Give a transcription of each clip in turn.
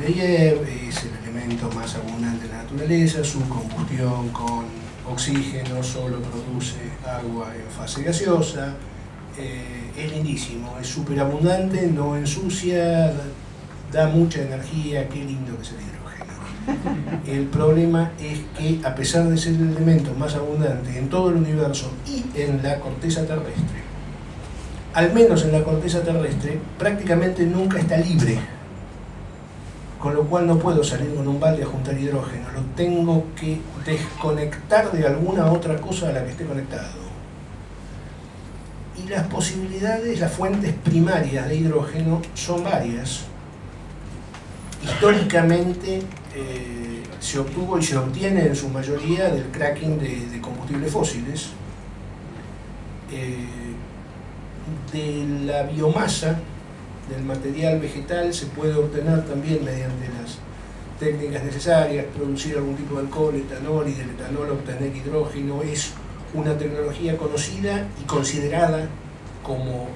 de hierro, es el elemento más abundante en la naturaleza, su combustión con oxígeno solo produce agua en fase gaseosa, es lindísimo, es súper abundante, no ensucia, da mucha energía, qué lindo que es el hidrógeno. El problema es que, a pesar de ser el elemento más abundante en todo el universo y en la corteza terrestre, al menos en la corteza terrestre, prácticamente nunca está libre, con lo cual no puedo salir con un balde a juntar hidrógeno, lo tengo que desconectar de alguna otra cosa a la que esté conectado. Y las posibilidades, las fuentes primarias de hidrógeno son varias. Históricamente se obtuvo y se obtiene en su mayoría del cracking de combustibles fósiles, de la biomasa, del material vegetal, se puede obtener también mediante las técnicas necesarias, producir algún tipo de alcohol, etanol, y del etanol obtener hidrógeno. Es una tecnología conocida y considerada como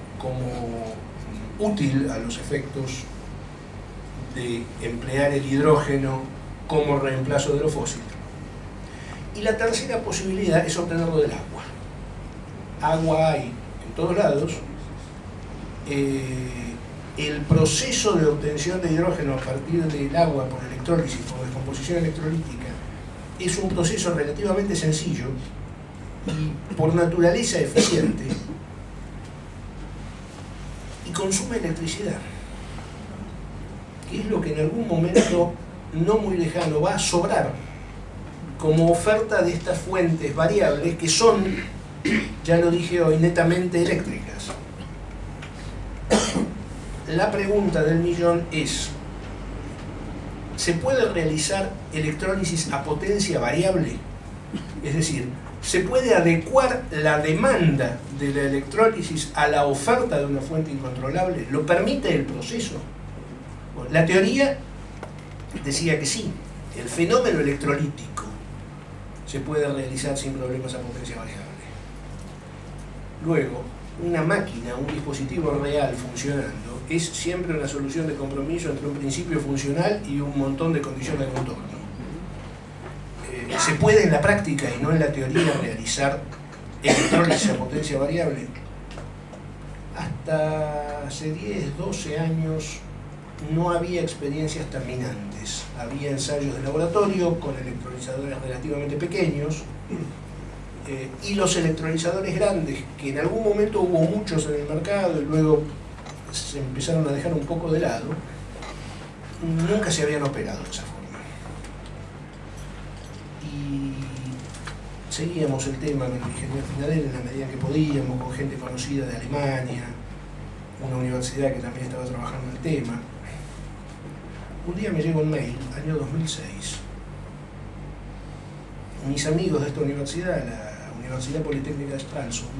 útil a los efectos de emplear el hidrógeno como reemplazo de lo fósil. Y la tercera posibilidad es obtenerlo del agua. Agua hay en todos lados. El proceso de obtención de hidrógeno a partir del agua por electrólisis, por descomposición electrolítica, es un proceso relativamente sencillo y por naturaleza eficiente, y consume electricidad, que es lo que en algún momento no muy lejano va a sobrar como oferta de estas fuentes variables que son, ya lo dije hoy, netamente eléctricas. La pregunta del millón es: ¿se puede realizar electrólisis a potencia variable? Es decir, ¿se puede adecuar la demanda de la electrólisis a la oferta de una fuente incontrolable? ¿Lo permite el proceso? Bueno, la teoría decía que sí. El fenómeno electrolítico se puede realizar sin problemas a potencia variable. Luego, una máquina, un dispositivo real funcionando, es siempre una solución de compromiso entre un principio funcional y un montón de condiciones de contorno. ¿Se puede en la práctica y no en la teoría realizar electrólisis a potencia variable? Hasta hace 10, 12 años no había experiencias terminantes. Había ensayos de laboratorio con electrolizadores relativamente pequeños, y los electrolizadores grandes, que en algún momento hubo muchos en el mercado y luego se empezaron a dejar un poco de lado, nunca se habían operado de esa forma. Y seguíamos el tema con el ingeniero Finadel en la medida que podíamos, con gente conocida de Alemania, una universidad que también estaba trabajando en el tema. Un día me llegó un mail, año 2006. Mis amigos de esta universidad, la Universidad Politécnica de Stralsund,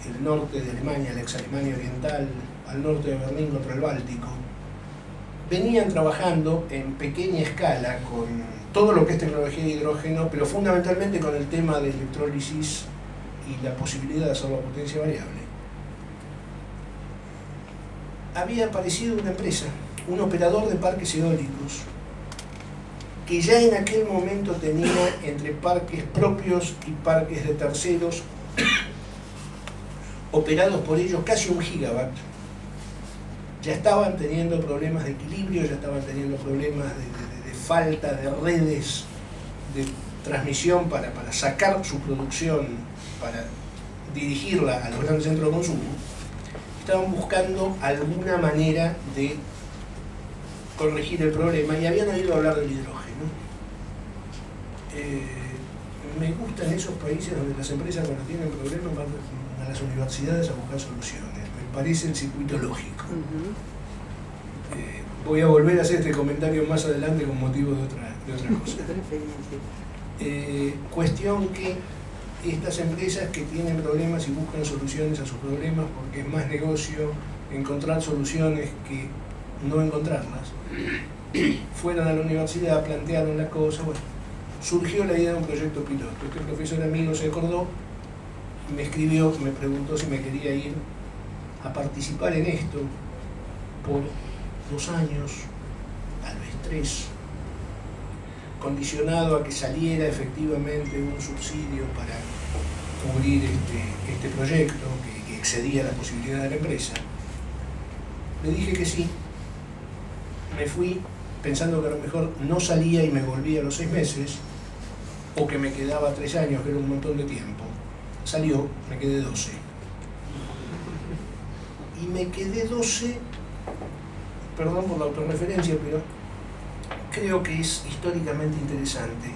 el norte de Alemania, la ex Alemania Oriental, al norte de Berlín contra el Báltico, venían trabajando en pequeña escala con todo lo que es tecnología de hidrógeno, pero fundamentalmente con el tema de electrólisis y la posibilidad de hacerlo a potencia variable. Había aparecido una empresa, un operador de parques eólicos, que ya en aquel momento tenía entre parques propios y parques de terceros, operados por ellos casi 1 gigawatt, ya estaban teniendo problemas de equilibrio, ya estaban teniendo problemas de falta de redes de transmisión para sacar su producción, para dirigirla a los grandes centros de consumo. Estaban buscando alguna manera de corregir el problema y habían oído hablar del hidrógeno. Me gustan esos países donde las empresas, cuando tienen problemas, van a las universidades a buscar soluciones. Me parece el circuito lógico. Voy a volver a hacer este comentario más adelante con motivo de otra cosa. Cuestión que estas empresas que tienen problemas y buscan soluciones a sus problemas, porque es más negocio encontrar soluciones que no encontrarlas, fueron a la universidad, plantearon la cosa, bueno, surgió la idea de un proyecto piloto. Este profesor amigo se acordó, me escribió, me preguntó si me quería ir a participar en esto por 2 años, tal vez 3, condicionado a que saliera efectivamente un subsidio para cubrir este proyecto que excedía la posibilidad de la empresa. Le dije que sí, me fui pensando que a lo mejor no salía y me volvía a los 6 meses, o que me quedaba 3 años, que era un montón de tiempo. Salió, me quedé 12. Y me quedé 12, perdón por la autorreferencia, pero creo que es históricamente interesante.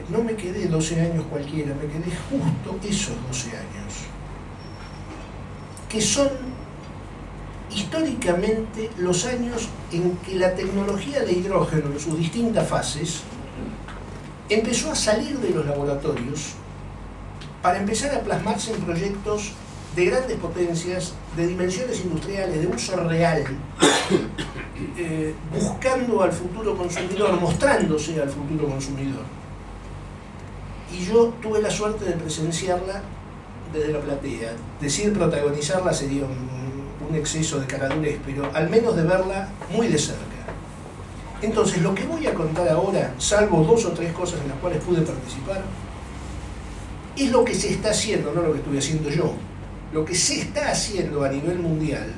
No me quedé 12 años cualquiera, me quedé justo esos 12 años, que son históricamente los años en que la tecnología de hidrógeno en sus distintas fases empezó a salir de los laboratorios para empezar a plasmarse en proyectos de grandes potencias, de dimensiones industriales, de uso real, buscando al futuro consumidor, mostrándose al futuro consumidor. Y yo tuve la suerte de presenciarla desde la platea. Decir protagonizarla sería un exceso de caradurez, pero al menos de verla muy de cerca. Entonces, lo que voy a contar ahora, salvo 2 o 3 cosas en las cuales pude participar, es lo que se está haciendo, no lo que estuve haciendo yo, lo que se está haciendo a nivel mundial,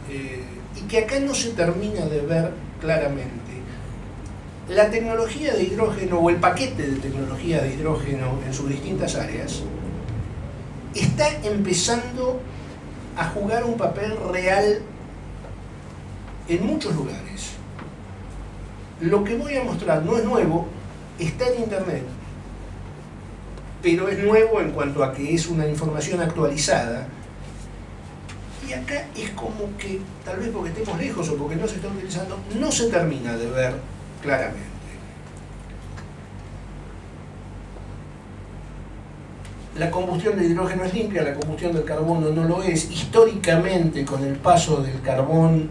y que acá no se termina de ver claramente. La tecnología de hidrógeno, o el paquete de tecnología de hidrógeno en sus distintas áreas, está empezando a jugar un papel real en muchos lugares. Lo que voy a mostrar no es nuevo, está en internet, pero es nuevo en cuanto a que es una información actualizada. Y acá es como que, tal vez porque estemos lejos o porque no se está utilizando, no se termina de ver claramente. La combustión de hidrógeno es limpia, la combustión del carbono no lo es. Históricamente, con el paso del carbón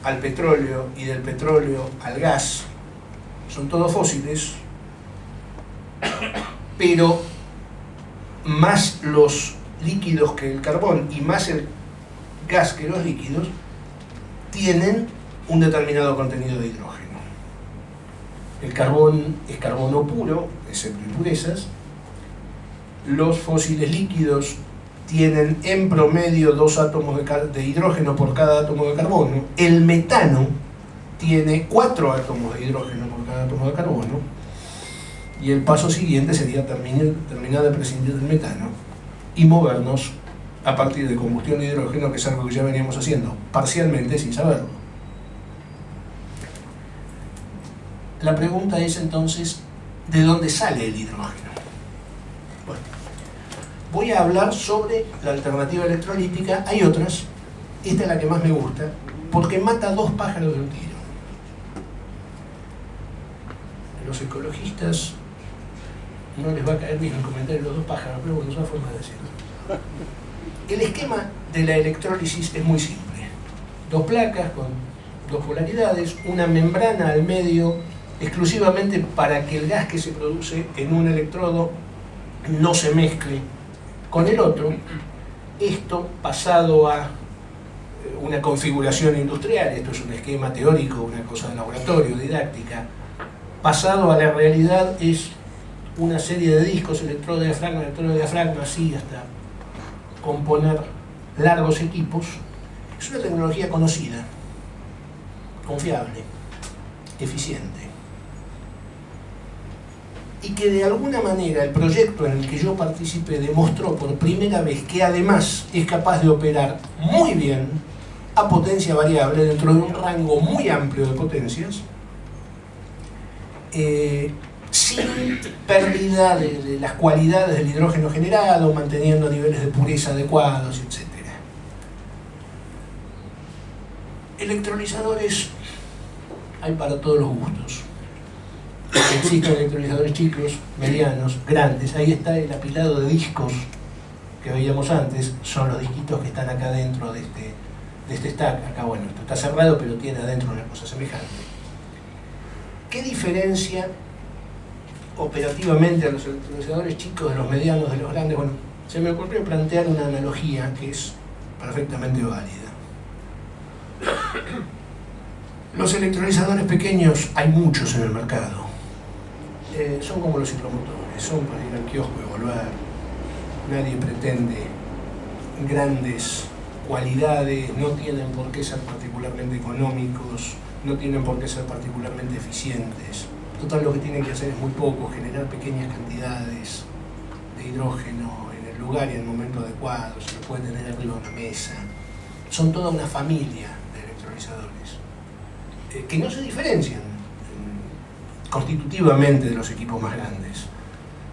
al petróleo y del petróleo al gas, son todos fósiles, pero más los líquidos que el carbón y más el gas que los líquidos tienen un determinado contenido de hidrógeno. El carbón es carbono puro, excepto impurezas. Los fósiles líquidos tienen en promedio 2 átomos de hidrógeno por cada átomo de carbono. El metano tiene 4 átomos de hidrógeno por cada átomo de carbono. Y el paso siguiente sería terminar de prescindir del metano y movernos a partir de combustión de hidrógeno, que es algo que ya veníamos haciendo parcialmente sin saberlo. La pregunta es entonces, ¿de dónde sale el hidrógeno? Bueno, voy a hablar sobre la alternativa electrolítica. Hay otras, esta es la que más me gusta, porque mata 2 pájaros de un tiro. Los ecologistas no les va a caer bien el comentario de los 2 pájaros, pero bueno, es una forma de decirlo. El esquema de la electrólisis es muy simple. 2 placas con 2 polaridades, una membrana al medio exclusivamente para que el gas que se produce en un electrodo no se mezcle con el otro. Esto pasado a una configuración industrial, esto es un esquema teórico, una cosa de laboratorio, didáctica, pasado a la realidad es una serie de discos, electrodo, diafragma, así hasta componer largos equipos. Es una tecnología conocida, confiable, eficiente, y que de alguna manera el proyecto en el que yo participé demostró por primera vez que además es capaz de operar muy bien a potencia variable dentro de un rango muy amplio de potencias, sin pérdida de las cualidades del hidrógeno generado, manteniendo niveles de pureza adecuados, etc. Electrolizadores hay para todos los gustos. Existen electrolizadores chicos, medianos, grandes. Ahí está el apilado de discos que veíamos antes, son los disquitos que están acá dentro de este stack. Acá, bueno, esto está cerrado, pero tiene adentro una cosa semejante. ¿Qué diferencia operativamente a los electrolizadores chicos de los medianos, de los grandes? Bueno, se me ocurrió plantear una analogía que es perfectamente válida. Los electrolizadores pequeños, hay muchos en el mercado. Son como los ciclomotores, son para ir al kiosco y volver. Nadie pretende grandes cualidades, no tienen por qué ser particularmente económicos, no tienen por qué ser particularmente eficientes. Total, lo que tienen que hacer es muy poco, generar pequeñas cantidades de hidrógeno en el lugar y en el momento adecuado, se lo puede tener arriba de una mesa. Son toda una familia de electrolizadores que no se diferencian constitutivamente de los equipos más grandes.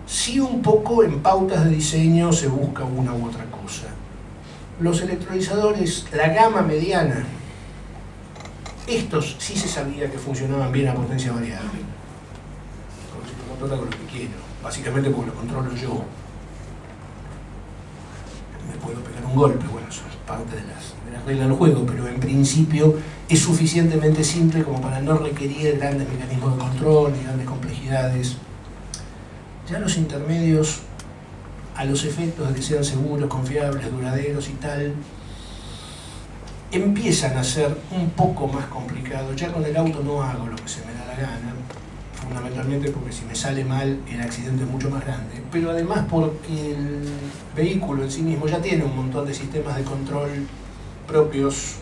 Sí, un poco en pautas de diseño se busca una u otra cosa. Los electrolizadores, la gama mediana, estos sí se sabía que funcionaban bien a potencia variable. Con el ciclomotor hago lo que quiero, básicamente porque lo controlo yo. Me puedo pegar un golpe, bueno, eso es parte de las reglas del juego, pero en principio es suficientemente simple como para no requerir grandes mecanismos de control ni grandes complejidades. Ya los intermedios, a los efectos de que sean seguros, confiables, duraderos y tal, empiezan a ser un poco más complicados. Ya con el auto no hago lo que se me da la gana, fundamentalmente porque si me sale mal el accidente es mucho más grande, pero además porque el vehículo en sí mismo ya tiene un montón de sistemas de control propios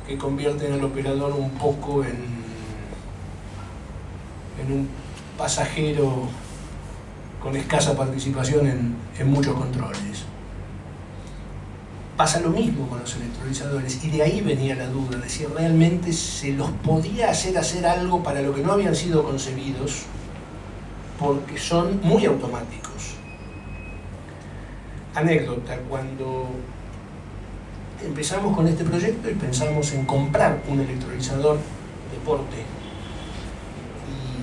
que convierten al operador un poco en un pasajero con escasa participación en muchos controles. Pasa lo mismo con los electrolizadores, y de ahí venía la duda de si realmente se los podía hacer algo para lo que no habían sido concebidos, porque son muy automáticos. Anécdota, cuando empezamos con este proyecto y pensamos en comprar un electrolizador de porte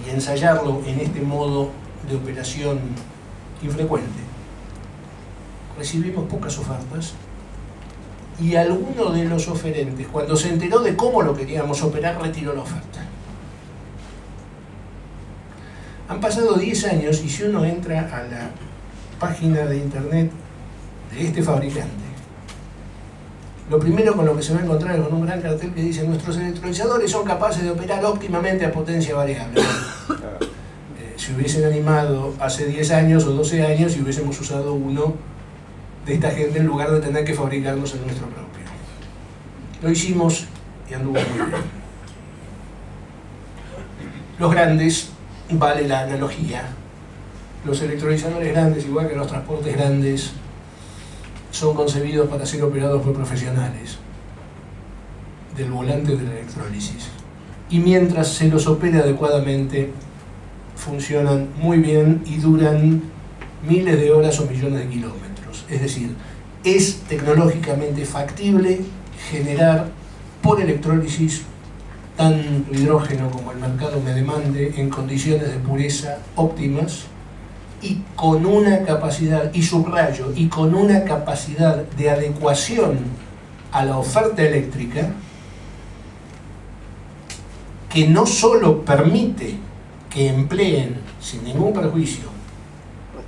y ensayarlo en este modo de operación infrecuente, recibimos pocas ofertas y alguno de los oferentes, cuando se enteró de cómo lo queríamos operar, retiró la oferta. Han pasado 10 años y si uno entra a la página de internet de este fabricante, lo primero con lo que se va a encontrar es con un gran cartel que dice: nuestros electrolizadores son capaces de operar óptimamente a potencia variable. Si hubiesen animado hace 10 años o 12 años y hubiésemos usado uno de esta gente en lugar de tener que fabricarnos el nuestro propio. Lo hicimos y anduvo muy bien. Los grandes, vale la analogía, los electrolizadores grandes, igual que los transportes grandes, son concebidos para ser operados por profesionales del volante de la electrólisis. Y mientras se los opera adecuadamente, funcionan muy bien y duran miles de horas o millones de kilómetros. Es decir, es tecnológicamente factible generar por electrólisis tanto hidrógeno como el mercado me demande en condiciones de pureza óptimas y con una capacidad, y subrayo, y con una capacidad de adecuación a la oferta eléctrica que no solo permite que empleen sin ningún perjuicio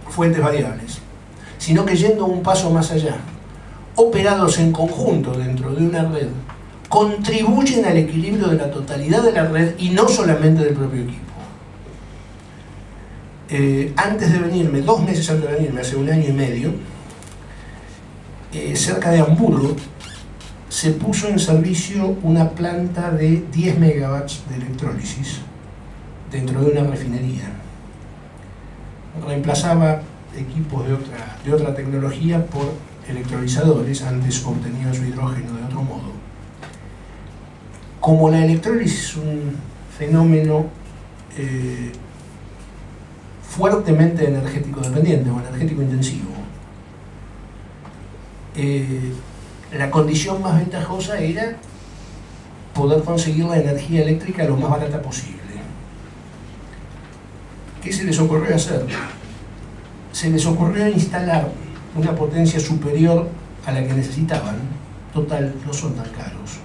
fuentes variables, sino que yendo un paso más allá, operados en conjunto dentro de una red, contribuyen al equilibrio de la totalidad de la red y no solamente del propio equipo. Antes de venirme, 2 meses antes de venirme, hace 1 año y medio, cerca de Hamburgo, se puso en servicio una planta de 10 megawatts de electrólisis dentro de una refinería. Reemplazaba equipos de otra tecnología por electrolizadores, antes obtenían su hidrógeno de otro modo. Como la electrólisis es un fenómeno fuertemente energético dependiente o energético intensivo, la condición más ventajosa era poder conseguir la energía eléctrica lo más barata posible. ¿Qué se les ocurrió hacer? Se les ocurrió instalar una potencia superior a la que necesitaban. Total, no son tan caros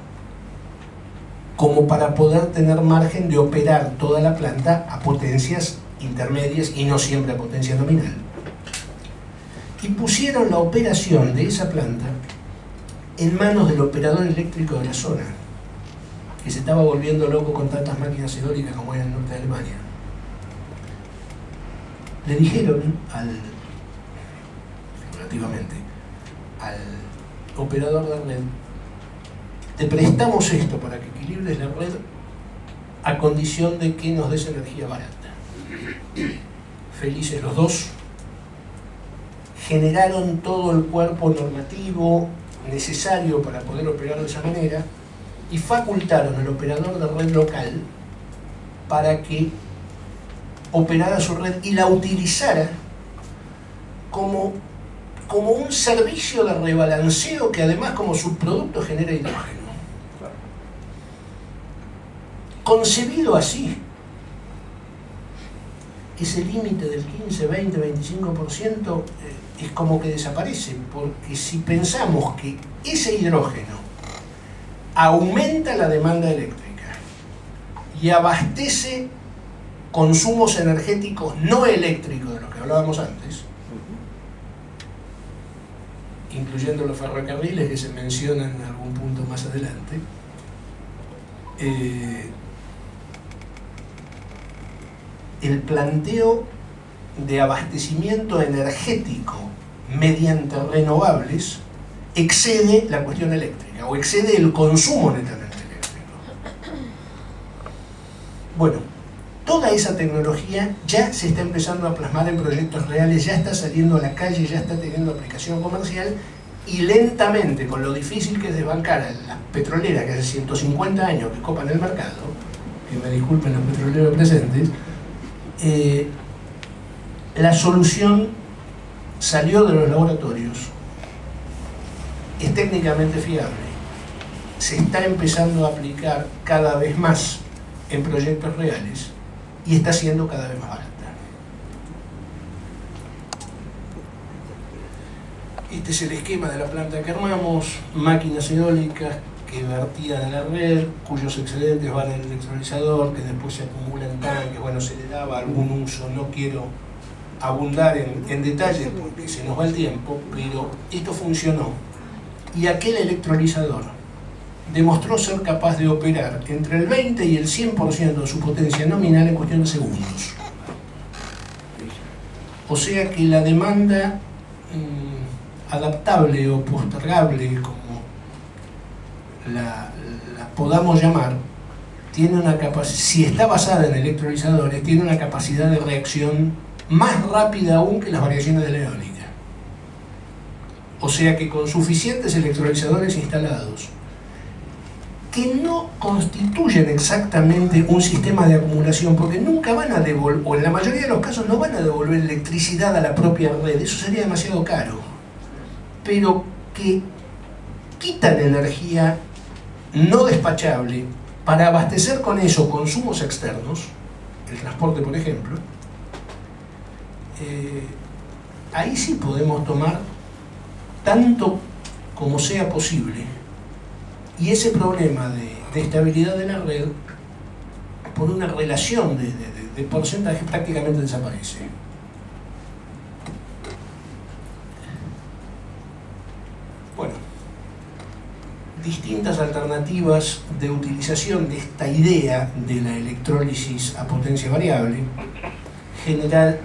como para poder tener margen de operar toda la planta a potencias intermedias y no siempre a potencia nominal. Y pusieron la operación de esa planta en manos del operador eléctrico de la zona. que se estaba volviendo loco con tantas máquinas eólicas como hay en el norte de Alemania, le dijeron figurativamente, al operador de red: te prestamos esto para que equilibres la red a condición de que nos des energía barata. Felices los dos, generaron todo el cuerpo normativo necesario para poder operar de esa manera y facultaron al operador de red local para que operara su red y la utilizara como un servicio de rebalanceo que además como subproducto genera hidrógeno. Concebido así, ese límite del 15, 20, 25% es como que desaparece, porque si pensamos que ese hidrógeno aumenta la demanda eléctrica y abastece consumos energéticos no eléctricos de los que hablábamos antes, incluyendo los ferrocarriles que se mencionan en algún punto más adelante, el planteo de abastecimiento energético mediante renovables excede la cuestión eléctrica o excede el consumo netamente eléctrico. Bueno, toda esa tecnología ya se está empezando a plasmar en proyectos reales, ya está saliendo a la calle, ya está teniendo aplicación comercial y lentamente, con lo difícil que es desbancar a las petroleras que hace 150 años que copan el mercado, que me disculpen los petroleros presentes, la solución salió de los laboratorios, es técnicamente fiable, se está empezando a aplicar cada vez más en proyectos reales y está siendo cada vez más barata. Este es el esquema de la planta que armamos: máquinas eólicas que vertían a la red, cuyos excedentes van al electrolizador, que después se acumulan en tanques. Bueno, se le daba algún uso, no quiero abundar en detalles porque se nos va el tiempo, pero esto funcionó y aquel electrolizador demostró ser capaz de operar entre el 20 y el 100% de su potencia nominal en cuestión de segundos. O sea que la demanda adaptable o postergable, como la podamos llamar, tiene una capacidad, si está basada en electrolizadores, tiene una capacidad de reacción más rápida aún que las variaciones de la eólica. O sea que con suficientes electrolizadores instalados, que no constituyen exactamente un sistema de acumulación, porque nunca van a devolver, o en la mayoría de los casos no van a devolver electricidad a la propia red, eso sería demasiado caro, pero que quitan energía no despachable para abastecer con eso consumos externos, el transporte por ejemplo, ahí sí podemos tomar tanto como sea posible, y ese problema de estabilidad de la red por una relación de porcentaje prácticamente desaparece. Bueno, distintas alternativas de utilización de esta idea de la electrólisis a potencia variable: generar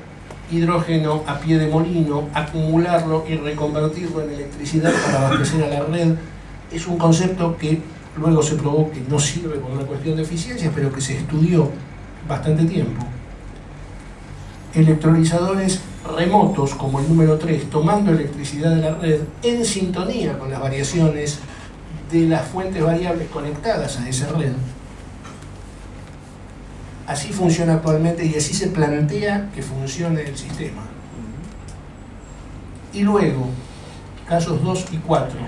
hidrógeno a pie de molino, acumularlo y reconvertirlo en electricidad para abastecer a la red. Es un concepto que luego se probó que no sirve por una cuestión de eficiencia, pero que se estudió bastante tiempo. Electrolizadores remotos como el número 3, tomando electricidad de la red en sintonía con las variaciones de las fuentes variables conectadas a esa red. Así funciona actualmente y así se plantea que funcione el sistema. Y luego, casos 2 y 4.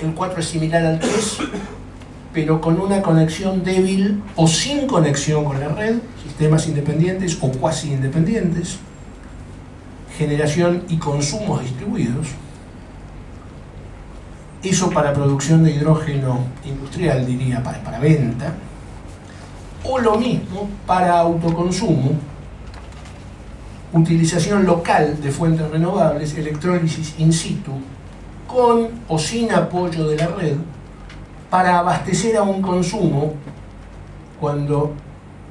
El 4 es similar al 3, pero con una conexión débil o sin conexión con la red, sistemas independientes o cuasi independientes, generación y consumos distribuidos. Eso para producción de hidrógeno industrial, diría, para venta. O lo mismo para autoconsumo, utilización local de fuentes renovables, electrólisis in situ, con o sin apoyo de la red, para abastecer a un consumo, cuando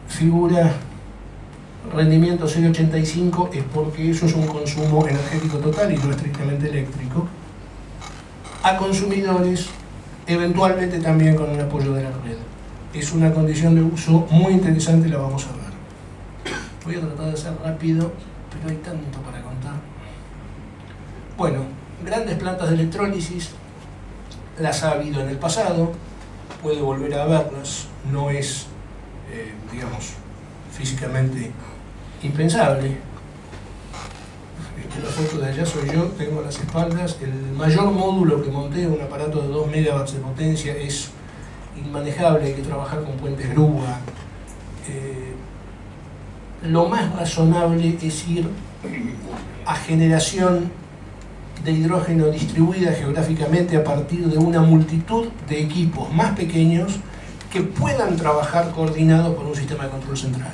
figura rendimiento 0,85 es porque eso es un consumo energético total y no estrictamente eléctrico, a consumidores, eventualmente también con un apoyo de la red. Es una condición de uso muy interesante, la vamos a ver. Voy a tratar de ser rápido, pero hay tanto para contar. Bueno, grandes plantas de electrólisis, las ha habido en el pasado, puede volver a verlas, no es, digamos, físicamente impensable. La foto de allá soy yo, tengo a las espaldas. El mayor módulo que monté, un aparato de 2 megawatts de potencia, es inmanejable, hay que trabajar con puentes grúa. Lo más razonable es ir a generación de hidrógeno distribuida geográficamente a partir de una multitud de equipos más pequeños que puedan trabajar coordinados por un sistema de control central.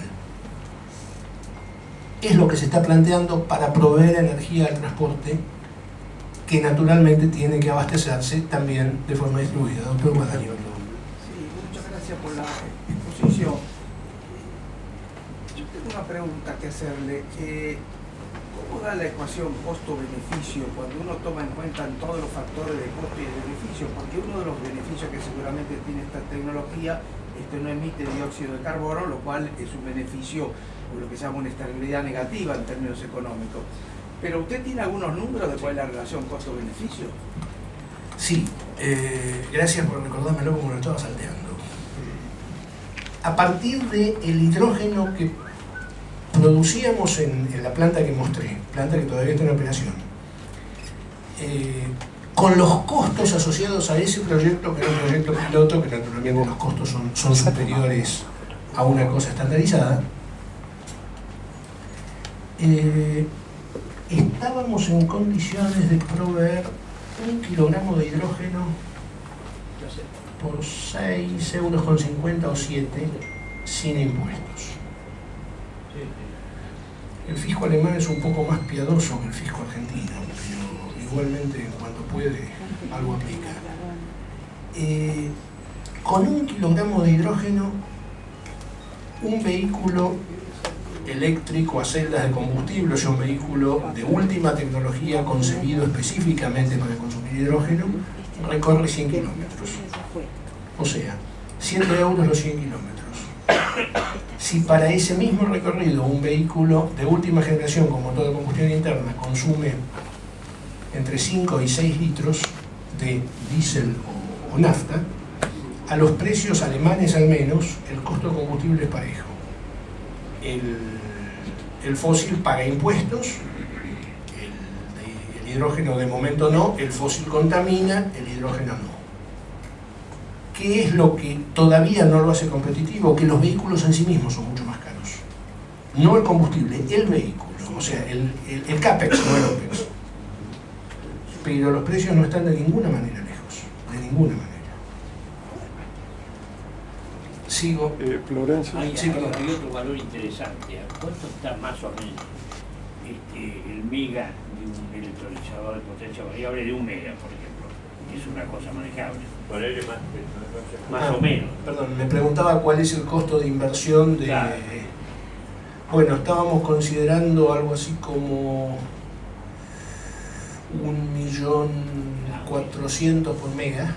Es lo que se está planteando para proveer energía al transporte, que naturalmente tiene que abastecerse también de forma distribuida. Doctor Guadagnino. Sí, muchas gracias por la exposición. Yo tengo una pregunta que hacerle. ¿Cómo da la ecuación costo-beneficio cuando uno toma en cuenta todos los factores de costo y de beneficio? Porque uno de los beneficios que seguramente tiene esta tecnología es que no emite dióxido de carbono, lo cual es un beneficio, o lo que se llama una externalidad negativa en términos económicos. Pero ¿usted tiene algunos números de cuál es la relación costo-beneficio? Sí, gracias por recordármelo como lo estaba salteando. A partir del hidrógeno que producíamos en la planta que mostré, planta que todavía está en operación, con los costos asociados a ese proyecto, que era un proyecto piloto, que naturalmente los costos son superiores a una cosa estandarizada, estábamos en condiciones de proveer 1 kilogramo de hidrógeno por 6,50 € o 7 sin impuestos. El fisco alemán es un poco más piadoso que el fisco argentino, pero igualmente cuando puede algo aplica. Con 1 kilogramo de hidrógeno, un vehículo eléctrico a celdas de combustible, o sea, un vehículo de última tecnología concebido específicamente para consumir hidrógeno, recorre 100 kilómetros. O sea, 100 € los 100 kilómetros. Si para ese mismo recorrido un vehículo de última generación con motor de combustión interna consume entre 5 y 6 litros de diésel o nafta, a los precios alemanes al menos, el costo de combustible es parejo. El fósil paga impuestos, el hidrógeno de momento no, el fósil contamina, el hidrógeno no. ¿Qué es lo que todavía no lo hace competitivo? Que los vehículos en sí mismos son mucho más caros. No el combustible, el vehículo, o sea, el CAPEX, no el OPEX. Pero los precios no están de ninguna manera lejos, de ninguna manera. Sigo. Florencio. Hay, Sí, hay perdón. otro valor interesante. ¿A cuánto está más o menos el mega de un electrolizador de potencia variable de 1 mega, por ejemplo? Es una cosa manejable. Ponerle más o menos. Perdón, me preguntaba cuál es el costo de inversión de... Claro. Bueno, estábamos considerando algo así como 1.400.000 por mega.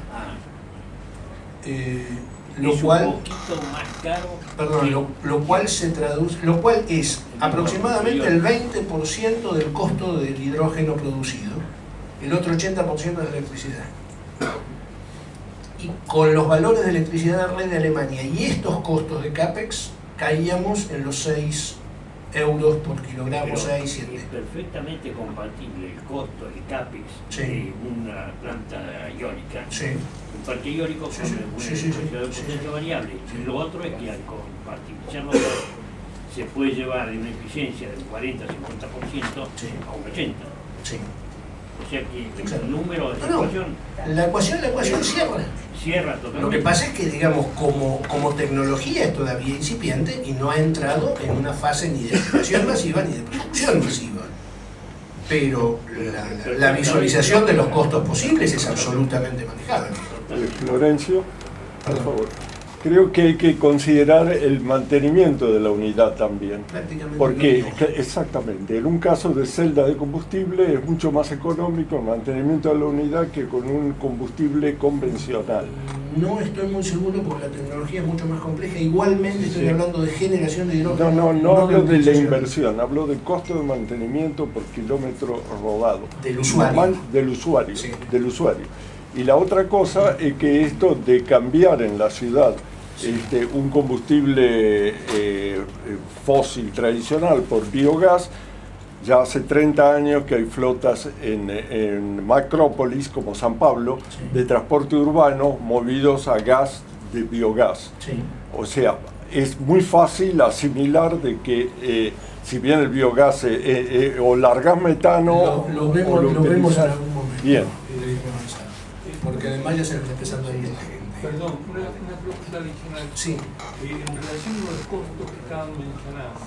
Lo Es cual, un poquito más caro. perdón, lo cual se traduce, lo cual es aproximadamente el 20% del costo del hidrógeno producido, el otro 80% de la electricidad. Y con los valores de electricidad de red de Alemania y estos costos de CAPEX, caíamos en los 6 € por kilogramo, Pero 6, 7. es perfectamente compatible el costo del CAPEX Sí. de una planta iónica, Sí, un parque iónico Sí, con sí, una sí, sí, electricidad de sí. potencia variable. Sí. Y lo otro es que al compatibilizarlo todo, se puede llevar de una eficiencia del 40-50% Sí. a un 80%. sí. O sea que Exacto. el número de No, no. ecuación La ecuación cierra. cierra totalmente. Lo que pasa es que, digamos, como tecnología es todavía incipiente y no ha entrado en una fase ni de explotación masiva ni de producción masiva. Pero la visualización de los costos posibles es absolutamente manejable. Florencio, por favor. Creo que hay que considerar el mantenimiento de la unidad también. Prácticamente Porque, lo mismo. exactamente, en un caso de celda de combustible es mucho más económico el mantenimiento de la unidad que con un combustible convencional. No estoy muy seguro porque la tecnología es mucho más compleja. Igualmente estoy Sí. hablando de generación de hidrógeno. No hablo de la utilización inversión, hablo del costo de mantenimiento por kilómetro rodado. del usuario. Del usuario, Sí. del usuario. Y la otra cosa es que esto de cambiar en la ciudad un combustible fósil tradicional por biogás, ya hace 30 años que hay flotas en macrópolis como San Pablo Sí. de transporte urbano movidos a gas de biogás. Sí. O sea, es muy fácil asimilar de que si bien el biogás o largas metano Lo o vemos en utilizas- algún momento. Bien. Porque además ya se nos está empezando a ir la gente. Perdón, una pregunta adicional. Sí. En relación a los costos que estaban mencionando,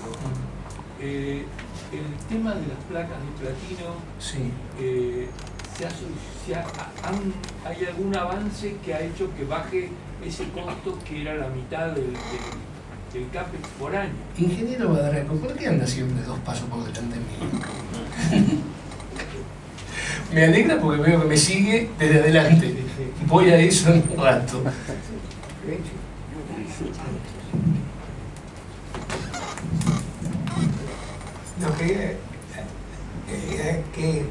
el tema de las placas de platino, Sí. ¿hay algún avance que ha hecho que baje ese costo que era la mitad del CAPEX por año? Ingeniero Badarraco, ¿por qué anda siempre 2 pasos por delante mío? Me alegra porque veo que me sigue desde adelante. Voy a eso en un rato. No, quería que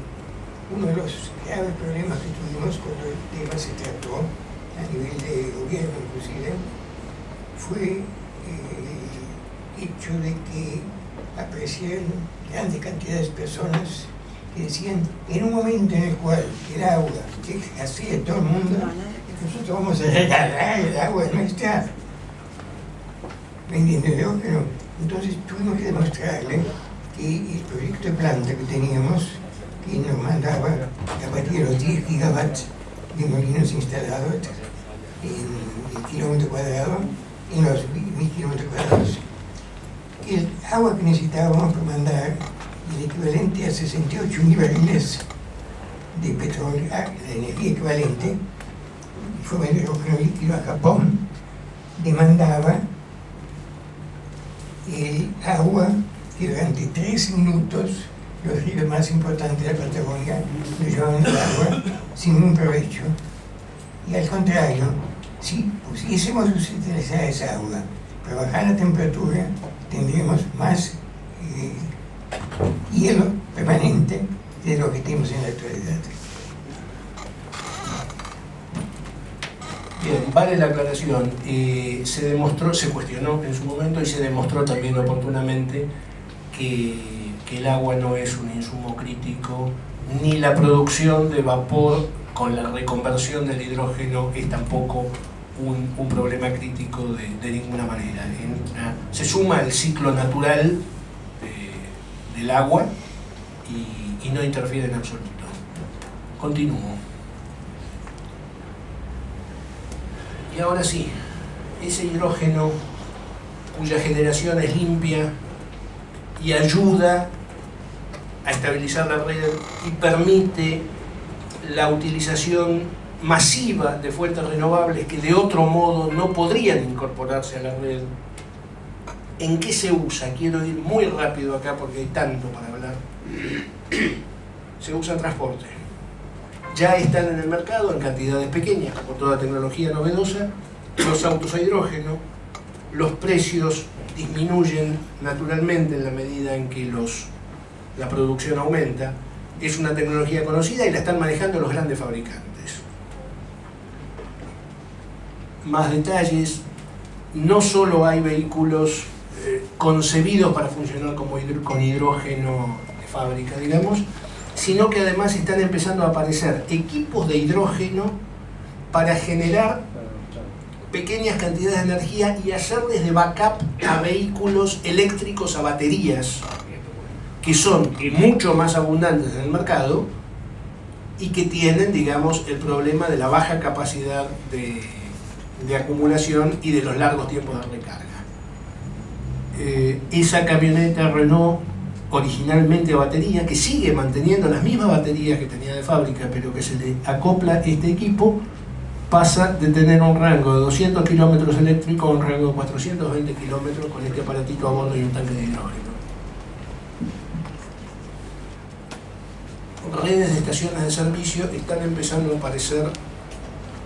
uno de los graves problemas que tuvimos cuando el tema se trató a nivel de gobierno inclusive fue el hecho de que aparecieron grandes cantidades de personas que decían, en un momento en el cual el agua es así de todo el mundo, nosotros vamos a regalar el agua nuestra vendiéndolo, pero entonces tuvimos que demostrarle que el proyecto de planta que teníamos, que nos mandaba a partir de los 10 gigawatts de molinos instalados en el kilómetro cuadrado, en los 1000 kilómetros cuadrados, el agua que necesitábamos para mandar el equivalente a 68.000 barriles de petróleo, de energía equivalente, fue vender hidrógeno líquido a Japón, demandaba el agua que durante 13 minutos los ríos más importantes de la Patagonia nos llevaban el agua sin ningún provecho. Y al contrario, si pusiésemos utilizar esa agua para bajar la temperatura, tendríamos más hielo permanente de lo que tenemos en la actualidad. Bien, vale la aclaración. Se demostró, se cuestionó en su momento y se demostró también oportunamente que el agua no es un insumo crítico, ni la producción de vapor con la reconversión del hidrógeno es tampoco un problema crítico de ninguna manera. Se suma el ciclo natural del agua y no interfiere en absoluto. Continúo. Y ahora sí, ese hidrógeno cuya generación es limpia y ayuda a estabilizar la red y permite la utilización masiva de fuentes renovables que de otro modo no podrían incorporarse a la red. ¿En qué se usa? Quiero ir muy rápido acá porque hay tanto para hablar. Se usa en transporte. Ya están en el mercado en cantidades pequeñas, como toda tecnología novedosa, los autos a hidrógeno. Los precios disminuyen naturalmente en la medida en que la producción aumenta. Es una tecnología conocida y la están manejando los grandes fabricantes. Más detalles, no solo hay vehículos concebidos para funcionar con hidrógeno de fábrica, digamos, sino que además están empezando a aparecer equipos de hidrógeno para generar pequeñas cantidades de energía y hacerles de backup a vehículos eléctricos a baterías, que son mucho más abundantes en el mercado y que tienen, digamos, el problema de la baja capacidad de acumulación y de los largos tiempos de recarga. Esa camioneta Renault, originalmente a batería, que sigue manteniendo las mismas baterías que tenía de fábrica, pero que se le acopla este equipo, pasa de tener un rango de 200 kilómetros eléctrico a un rango de 420 kilómetros con este aparatito a bordo y un tanque de hidrógeno. Redes de estaciones de servicio están empezando a aparecer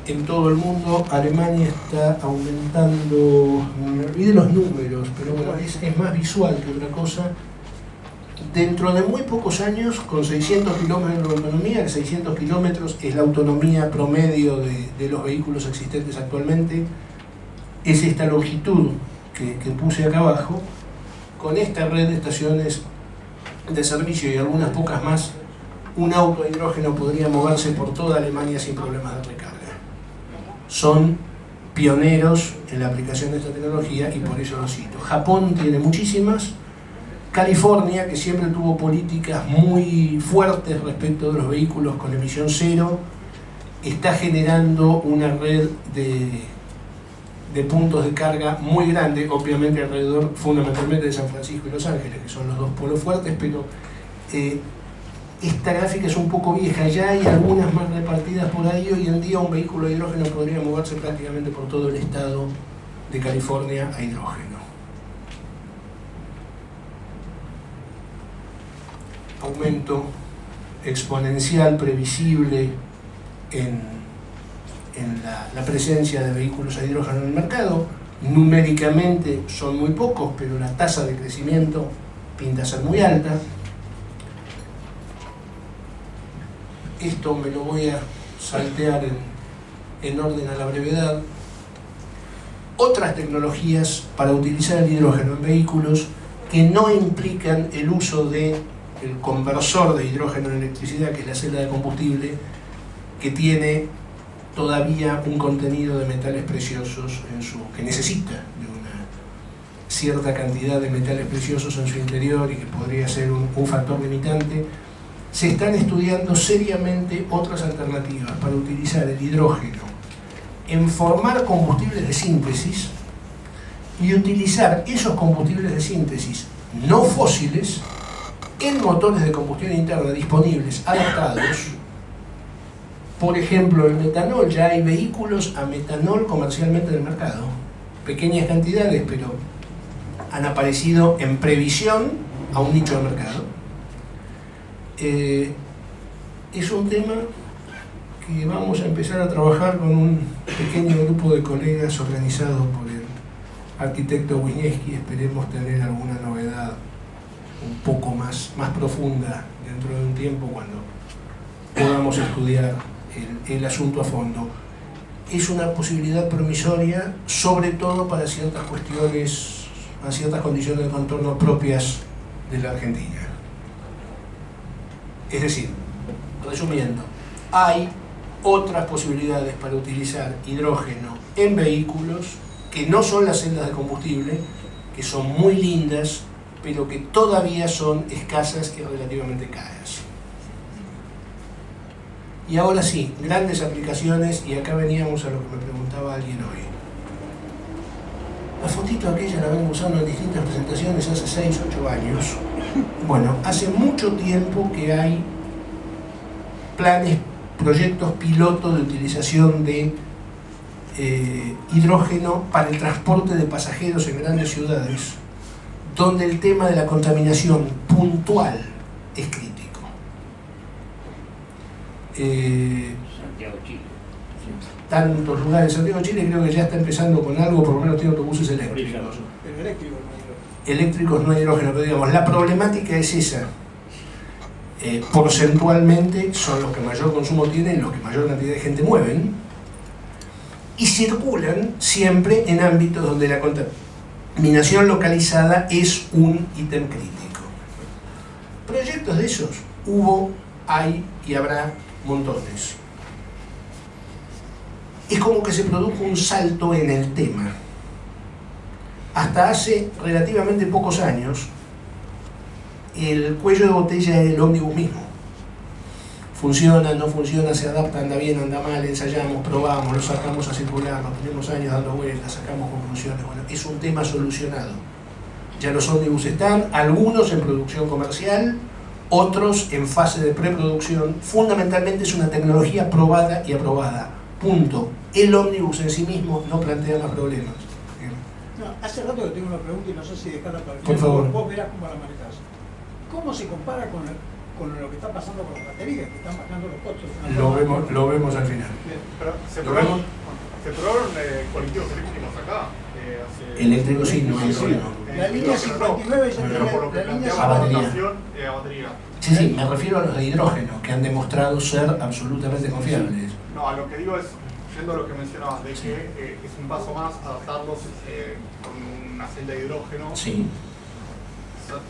en todo el mundo. Alemania está aumentando, me olvidé los números, pero bueno, es más visual que otra cosa. Dentro de muy pocos años, con 600 kilómetros de autonomía, que 600 kilómetros es la autonomía promedio de los vehículos existentes actualmente, es esta longitud que puse acá abajo. Con esta red de estaciones de servicio y algunas pocas más, un auto a hidrógeno podría moverse por toda Alemania sin problemas de recarga. Son pioneros en la aplicación de esta tecnología y por eso lo cito. Japón tiene muchísimas. California, que siempre tuvo políticas muy fuertes respecto de los vehículos con emisión cero, está generando una red de puntos de carga muy grande, obviamente alrededor fundamentalmente de San Francisco y Los Ángeles, que son los dos polos fuertes, pero esta gráfica es un poco vieja, ya hay algunas más repartidas por ahí. Hoy en día un vehículo de hidrógeno podría moverse prácticamente por todo el estado de California a hidrógeno. Aumento exponencial previsible en la presencia de vehículos a hidrógeno en el mercado. Numéricamente son muy pocos, pero la tasa de crecimiento pinta ser muy alta. Esto me lo voy a saltear en orden a la brevedad. Otras tecnologías para utilizar el hidrógeno en vehículos que no implican el uso del conversor de hidrógeno en electricidad, que es la celda de combustible, que tiene todavía un contenido de metales preciosos que necesita de una cierta cantidad de metales preciosos en su interior y que podría ser un factor limitante. Se están estudiando seriamente otras alternativas para utilizar el hidrógeno en formar combustibles de síntesis y utilizar esos combustibles de síntesis no fósiles en motores de combustión interna disponibles, adaptados. Por ejemplo, el metanol. Ya hay vehículos a metanol comercialmente en el mercado, pequeñas cantidades, pero han aparecido en previsión a un nicho de mercado. Es un tema que vamos a empezar a trabajar con un pequeño grupo de colegas organizado por el arquitecto Wisniewski. Esperemos tener alguna novedad un poco más profunda dentro de un tiempo cuando podamos estudiar el asunto a fondo. Es una posibilidad promisoria, sobre todo para ciertas cuestiones, a ciertas condiciones de contorno propias de la Argentina. Es decir, resumiendo, hay otras posibilidades para utilizar hidrógeno en vehículos que no son las celdas de combustible, que son muy lindas, pero que todavía son escasas y relativamente caras. Y ahora sí, grandes aplicaciones, y acá veníamos a lo que me preguntaba alguien hoy. La fotito aquella la vengo usando en distintas presentaciones hace 6 o 8 años. Bueno, hace mucho tiempo que hay planes, proyectos piloto de utilización de hidrógeno para el transporte de pasajeros en grandes ciudades, donde el tema de la contaminación puntual es crítico. Santiago, Chile. Tantos lugares. Santiago, Chile creo que ya está empezando con algo, por lo menos tiene autobuses eléctricos. Pero eléctrico no hay hidrógeno. Eléctricos no hay hidrógeno, pero digamos, la problemática es esa. Porcentualmente son los que mayor consumo tienen, los que mayor cantidad de gente mueven, y circulan siempre en ámbitos donde la contaminación localizada es un ítem crítico. Proyectos de esos hubo, hay y habrá montones. Es como que se produjo un salto en el tema. Hasta hace relativamente pocos años, el cuello de botella era el ómnibus mismo. Funciona, no funciona, se adapta, anda bien, anda mal, ensayamos, probamos, lo sacamos a circular, nos tenemos años dando vueltas, sacamos conclusiones. Bueno, es un tema solucionado. Ya los ómnibus están, algunos en producción comercial, otros en fase de preproducción. Fundamentalmente es una tecnología probada y aprobada. Punto. el ómnibus en sí mismo no plantea más problemas. No, hace rato que tengo una pregunta y no sé si dejarla para el Por final, favor. vos verás cómo la manejás. ¿Cómo se compara con lo que está pasando con las baterías, que están bajando los costos? Lo vemos al final. Pero se ¿Lo vemos? probaron colectivos eléctricos acá. Eléctricos sí, no hidrógeno. La línea 59 ya pero por lo que tiene, la línea planteaba la batería. votación, a batería. Sí, sí, me refiero a los de hidrógeno, que han demostrado ser absolutamente confiables. No, a lo que digo es, yendo a lo que mencionabas, de que es un paso más adaptarlos con una celda de hidrógeno. Sí.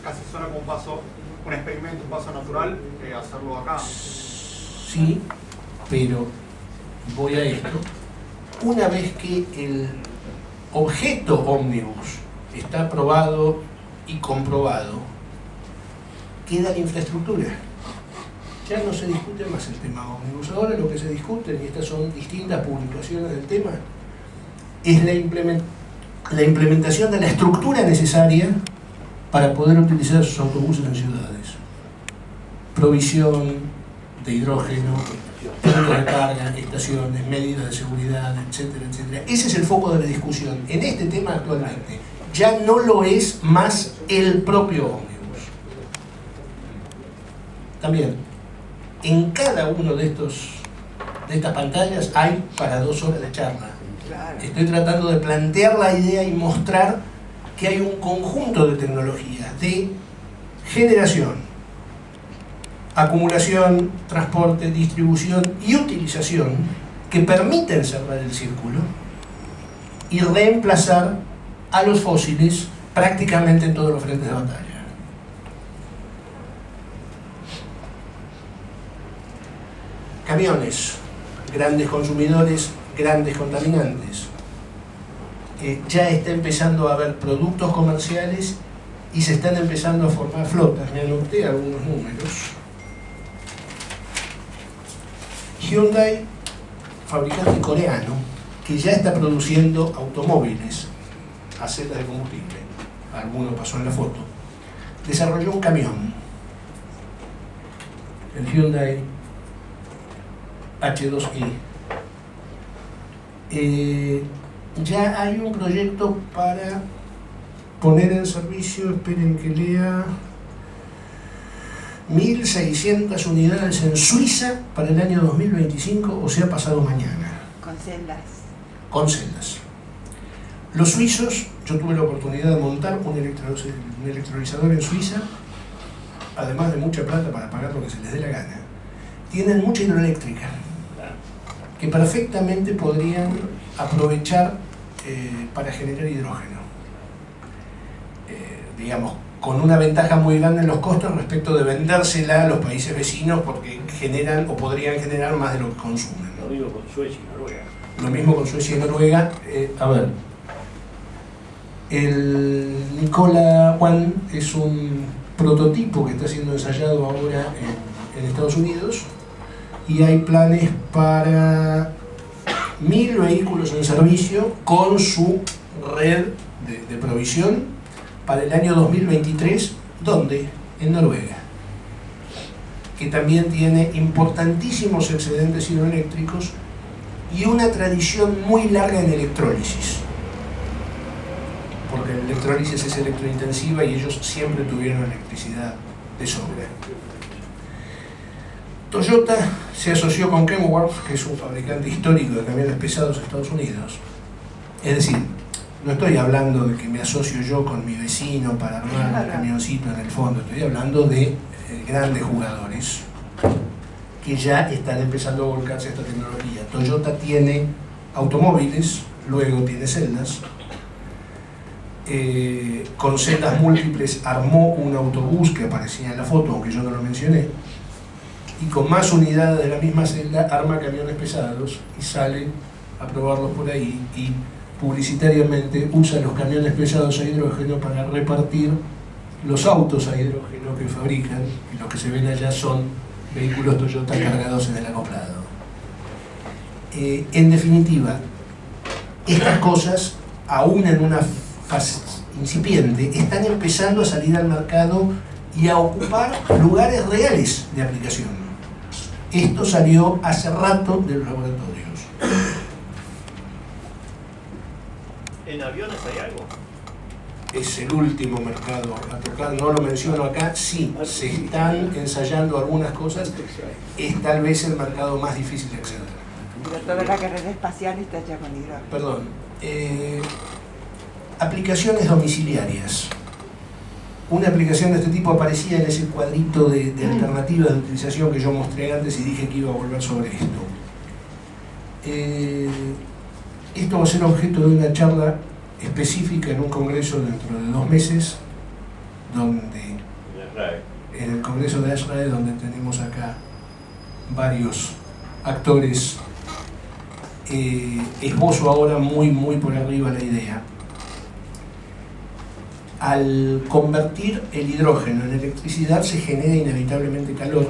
Casi suena como un paso, un experimento, un paso natural, hacerlo acá. Sí, pero voy a esto. Una vez que el objeto ómnibus está aprobado y comprobado, queda la infraestructura. Ya no se discute más el tema ómnibus. Ahora lo que se discute, y estas son distintas publicaciones del tema, es la implementación de la estructura necesaria para poder utilizar esos autobuses en ciudades. Provisión de hidrógeno, puntos de carga, estaciones, medidas de seguridad, etcétera, etcétera. Ese es el foco de la discusión en este tema actualmente. Ya no lo es más el propio ómnibus. También, en cada uno de estas pantallas hay para 2 horas de charla. Estoy tratando de plantear la idea y mostrar que hay un conjunto de tecnologías de generación, acumulación, transporte, distribución y utilización que permiten cerrar el círculo y reemplazar a los fósiles prácticamente en todos los frentes de batalla. Camiones, grandes consumidores, grandes contaminantes. Ya está empezando a haber productos comerciales y se están empezando a formar flotas. Me anoté algunos números. Hyundai, fabricante coreano, que ya está produciendo automóviles a celdas de combustible, alguno pasó en la foto, desarrolló un camión, el Hyundai H2i. Ya hay un proyecto para poner en servicio, esperen que lea, 1.600 unidades en Suiza para el año 2025, o sea, pasado mañana. Con celdas. Con celdas. Los suizos, yo tuve la oportunidad de montar un electrolizador en Suiza, además de mucha plata para pagar lo que se les dé la gana, tienen mucha hidroeléctrica, que perfectamente podrían aprovechar para generar hidrógeno. Digamos, con una ventaja muy grande en los costos respecto de vendérsela a los países vecinos porque generan o podrían generar más de lo que consumen. Lo digo con Suecia y Noruega. Lo mismo con Suecia y Noruega. A ver, el Nikola One es un prototipo que está siendo ensayado ahora en Estados Unidos y hay planes para 1.000 vehículos en servicio con su red de provisión para el año 2023, ¿dónde? En Noruega, que también tiene importantísimos excedentes hidroeléctricos y una tradición muy larga en electrólisis, porque la electrólisis es electrointensiva y ellos siempre tuvieron electricidad de sobra. Toyota se asoció con Kenworth, que es un fabricante histórico de camiones pesados de Estados Unidos. Es decir, no estoy hablando de que me asocio yo con mi vecino para armar un camioncito en el fondo, estoy hablando de grandes jugadores que ya están empezando a volcarse a esta tecnología. Toyota tiene automóviles, luego tiene celdas. Con celdas múltiples armó un autobús que aparecía en la foto, aunque yo no lo mencioné, y con más unidades de la misma celda arma camiones pesados y sale a probarlos por ahí y publicitariamente usa los camiones pesados a hidrógeno para repartir los autos a hidrógeno que fabrican, y los que se ven allá son vehículos Toyota cargados en el acoplado. En definitiva, estas cosas, aún en una fase incipiente, están empezando a salir al mercado y a ocupar lugares reales de aplicación. Esto salió hace rato de los laboratorios. ¿En aviones hay algo? Es el último mercado a tocar, no lo menciono acá, sí, se están ensayando algunas cosas, es tal vez el mercado más difícil de acceder. Pero toda la carrera espacial está hecha con hidrógeno. Perdón, aplicaciones domiciliarias. Una aplicación de este tipo aparecía en ese cuadrito de alternativas de utilización que yo mostré antes y dije que iba a volver sobre esto. Esto va a ser objeto de una charla específica en un congreso dentro de 2 meses, donde en el congreso de ASRAE, donde tenemos acá varios actores. Esbozo ahora muy por arriba la idea. Al convertir el hidrógeno en electricidad se genera inevitablemente calor,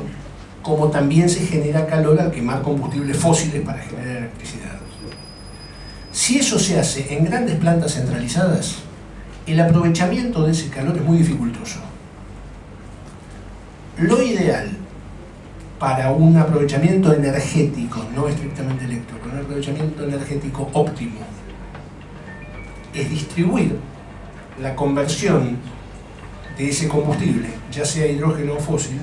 como también se genera calor al quemar combustibles fósiles para generar electricidad. Si eso se hace en grandes plantas centralizadas, el aprovechamiento de ese calor es muy dificultoso. Lo ideal para un aprovechamiento energético, no estrictamente eléctrico, un aprovechamiento energético óptimo, es distribuir la conversión de ese combustible, ya sea hidrógeno o fósil,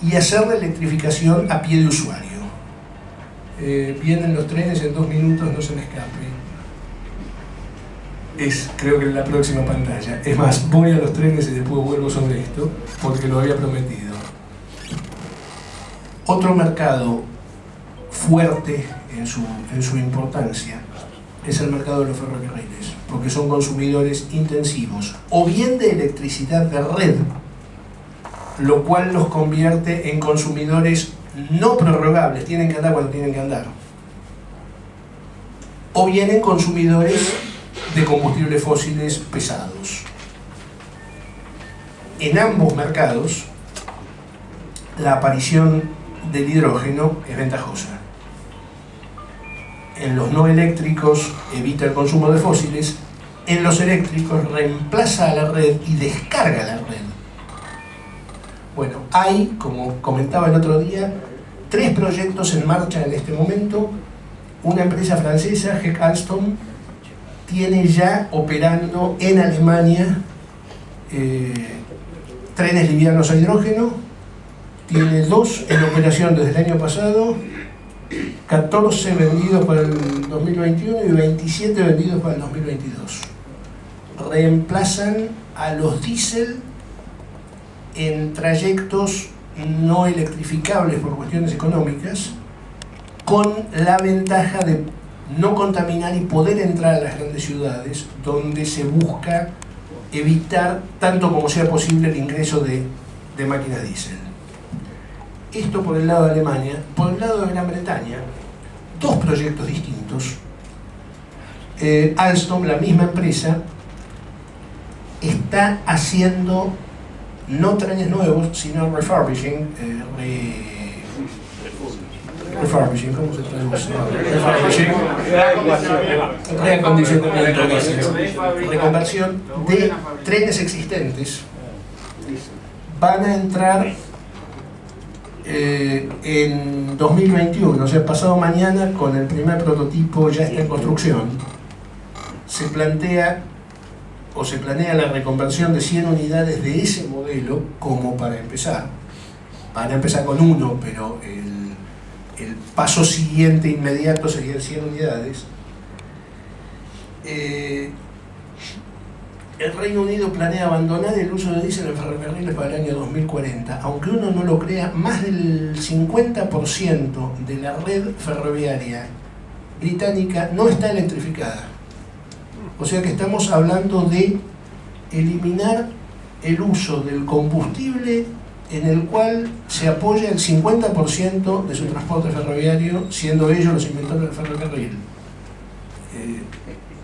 y hacer la electrificación a pie de usuario. Vienen los trenes en 2 minutos, no se me escape. Creo que en la próxima pantalla. Es más, voy a los trenes y después vuelvo sobre esto, porque lo había prometido. Otro mercado fuerte en su importancia es el mercado de los ferrocarriles, porque son consumidores intensivos, o bien de electricidad de red, lo cual los convierte en consumidores no prorrogables, tienen que andar cuando tienen que andar, o bien en consumidores de combustibles fósiles pesados. En ambos mercados, la aparición del hidrógeno es ventajosa. En los no eléctricos evita el consumo de fósiles, en los eléctricos reemplaza a la red y descarga la red. Bueno, hay, como comentaba el otro día, 3 proyectos en marcha en este momento. Una empresa francesa, HEC Alstom, tiene ya operando en Alemania trenes livianos a hidrógeno, tiene 2 en operación desde el año pasado, 14 vendidos para el 2021 y 27 vendidos para el 2022. Reemplazan a los diésel en trayectos no electrificables por cuestiones económicas, con la ventaja de no contaminar y poder entrar a las grandes ciudades, donde se busca evitar tanto como sea posible el ingreso de máquinas diésel. Esto por el lado de Alemania. Por el lado de Gran Bretaña, 2 proyectos distintos. Alstom, la misma empresa, está haciendo no trenes nuevos, sino refurbishing, refurbishing, ¿cómo se traduce? Refurbishing, reacondicionamiento, reconversión de trenes existentes. Van a entrar en 2021, o sea, pasado mañana, con el primer prototipo ya está en construcción. Se planea la reconversión de 100 unidades de ese modelo como para empezar. Van a empezar con 1, pero el paso siguiente inmediato serían 100 unidades. El Reino Unido planea abandonar el uso de diésel en ferrocarriles para el año 2040. Aunque uno no lo crea, más del 50% de la red ferroviaria británica no está electrificada. O sea que estamos hablando de eliminar el uso del combustible en el cual se apoya el 50% de su transporte ferroviario, siendo ellos los inventores del ferrocarril.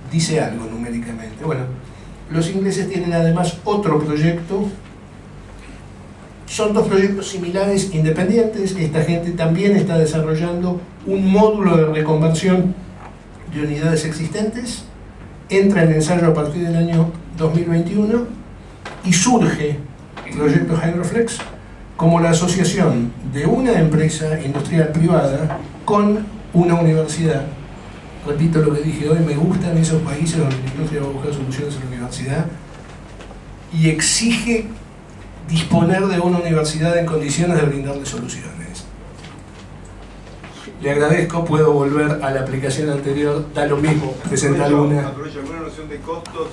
Dice algo numéricamente. Bueno, los ingleses tienen además otro proyecto. Son 2 proyectos similares, independientes. Esta gente también está desarrollando un módulo de reconversión de unidades existentes. Entra en ensayo a partir del año 2021 y surge el proyecto Hydroflex como la asociación de una empresa industrial privada con una universidad repito lo que dije hoy, me gustan esos países donde la industria va a buscar soluciones en la universidad y exige disponer de una universidad en condiciones de brindarle soluciones. Le agradezco, puedo volver a la aplicación anterior, da lo mismo presentar una. ¿Aprovecho alguna noción de costos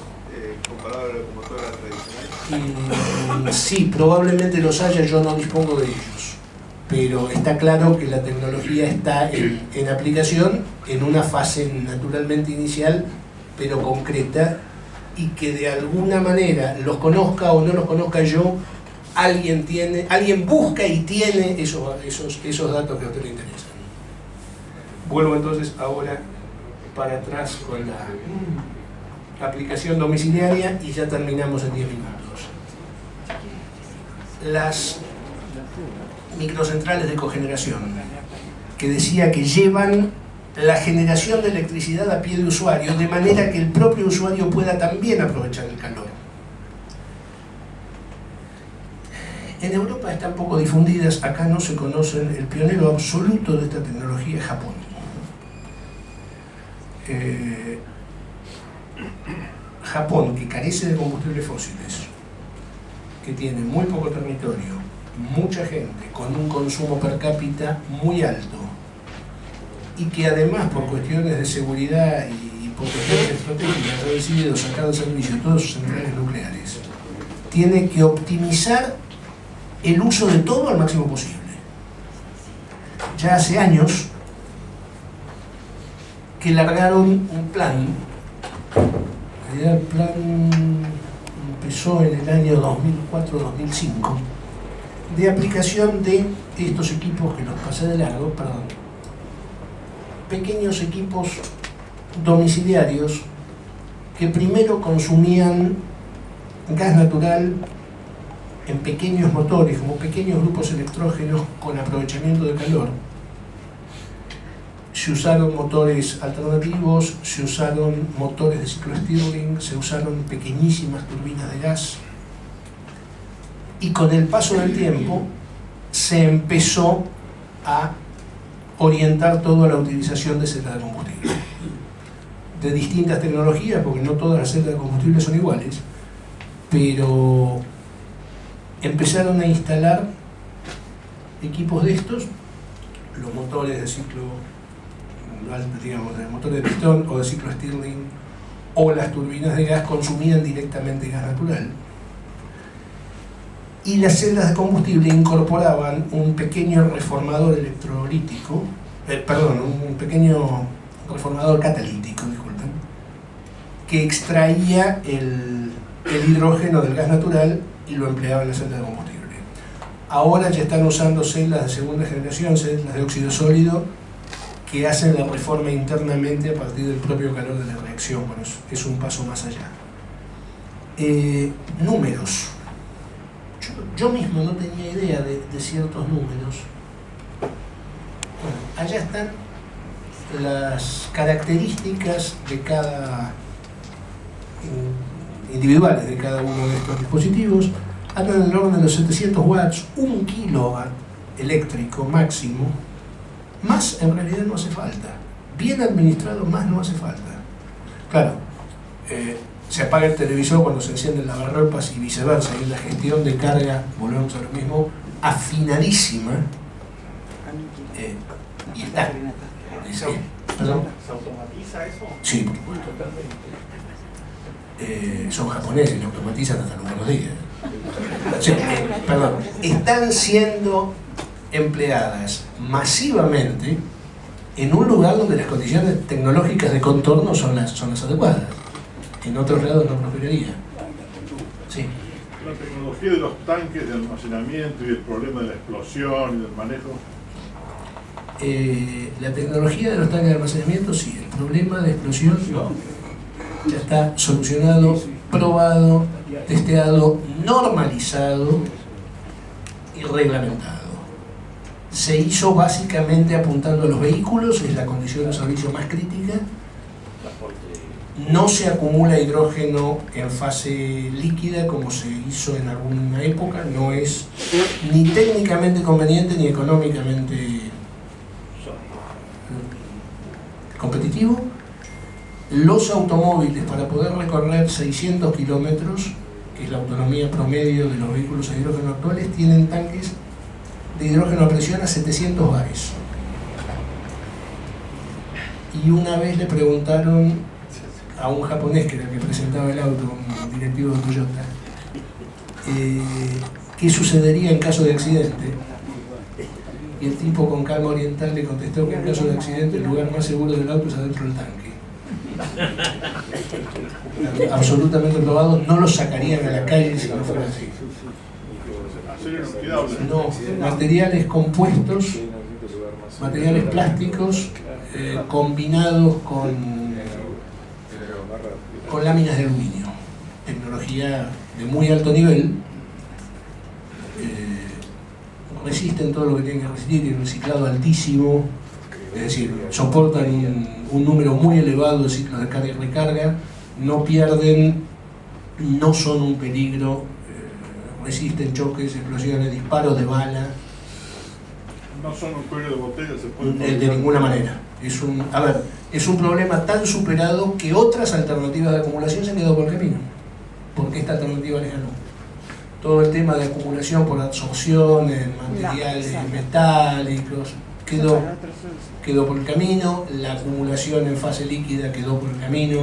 comparado a la locomotora tradicional? Sí, probablemente los haya, yo no dispongo de ellos. Pero está claro que la tecnología está en aplicación en una fase naturalmente inicial, pero concreta, y que de alguna manera, los conozca o no los conozca yo, alguien busca y tiene esos datos que a usted le interesan. Vuelvo entonces ahora para atrás con la aplicación domiciliaria y ya terminamos en 10 minutos. Las microcentrales de cogeneración, que decía que llevan la generación de electricidad a pie de usuario, de manera que el propio usuario pueda también aprovechar el calor. En Europa están poco difundidas, acá no se conocen. El pionero absoluto de esta tecnología es Japón. Japón, que carece de combustibles fósiles, que tiene muy poco territorio, mucha gente, con un consumo per cápita muy alto, y que además por cuestiones de seguridad y por cuestiones estratégicas ha decidido sacar de servicio todas sus centrales nucleares, tiene que optimizar el uso de todo al máximo posible. Ya hace años que largaron un plan, el plan empezó en el año 2004-2005, de aplicación de estos equipos que los pasé de largo, pequeños equipos domiciliarios que primero consumían gas natural en pequeños motores, como pequeños grupos electrógenos con aprovechamiento de calor. Se usaron motores alternativos, se usaron motores de ciclo Stirling, se usaron pequeñísimas turbinas de gas, y con el paso del tiempo se empezó a orientar todo a la utilización de celdas de combustible de distintas tecnologías, porque no todas las celdas de combustible son iguales, pero empezaron a instalar equipos de estos, los motores de ciclo, digamos, de motor de pistón o de ciclo Stirling, o las turbinas de gas consumían directamente gas natural, y las celdas de combustible incorporaban un pequeño reformador electrolítico, un pequeño reformador catalítico, disculpen, que extraía el hidrógeno del gas natural y lo empleaba en la celda de combustible. Ahora ya están usando celdas de segunda generación, celdas de óxido sólido, que hacen la reforma internamente a partir del propio calor de la reacción. Bueno, es un paso más allá. Números. Yo mismo no tenía idea de ciertos números. Bueno, allá están las características de individuales de cada uno de estos dispositivos. Andan en el orden de los 700 watts, 1 kilowatt eléctrico máximo. Más en realidad no hace falta. Bien administrado, más no hace falta. Claro, se apaga el televisor cuando se encienden las lavarropas y viceversa, y la gestión de carga, volvemos a lo mismo, afinadísima, y está. ¿Perdón? ¿Se automatiza eso? Sí, por supuesto. Son japoneses y lo automatizan hasta los buenos días. Sí, perdón, están siendo empleadas masivamente en un lugar donde las condiciones tecnológicas de contorno son las adecuadas. En otros lados no prosperaría. Sí. La tecnología de los tanques de almacenamiento y el problema de la explosión y del manejo. La tecnología de los tanques de almacenamiento, sí. El problema de explosión ya está solucionado, probado, testeado, normalizado y reglamentado. Se hizo básicamente apuntando a los vehículos, es la condición de servicio más crítica. No se acumula hidrógeno en fase líquida como se hizo en alguna época, no es ni técnicamente conveniente ni económicamente competitivo. los automóviles, para poder recorrer 600 kilómetros, que es la autonomía promedio de los vehículos a hidrógeno actuales, tienen tanques de hidrógeno a presión a 700 bares. Y una vez le preguntaron a un japonés, que era el que presentaba el auto, un directivo de Toyota, qué sucedería en caso de accidente. Y el tipo, con calma oriental, le contestó que en caso de accidente el lugar más seguro del auto es adentro del tanque. Absolutamente probados, no los sacarían a la calle si no fuera así. No, materiales compuestos, materiales plásticos combinados con láminas de aluminio, tecnología de muy alto nivel. Resisten todo lo que tienen que resistir, tienen un reciclado altísimo, es decir, soportan un número muy elevado de ciclos de carga y recarga, no pierden, no son un peligro, resisten choques, explosiones, disparos de bala. No son un cuello de botella, se puede... De ninguna manera. Es un problema tan superado que otras alternativas de acumulación se han quedado por el camino, porque esta alternativa les ganó. Todo el tema de acumulación por absorción en materiales metálicos quedó por el camino, la acumulación en fase líquida quedó por el camino,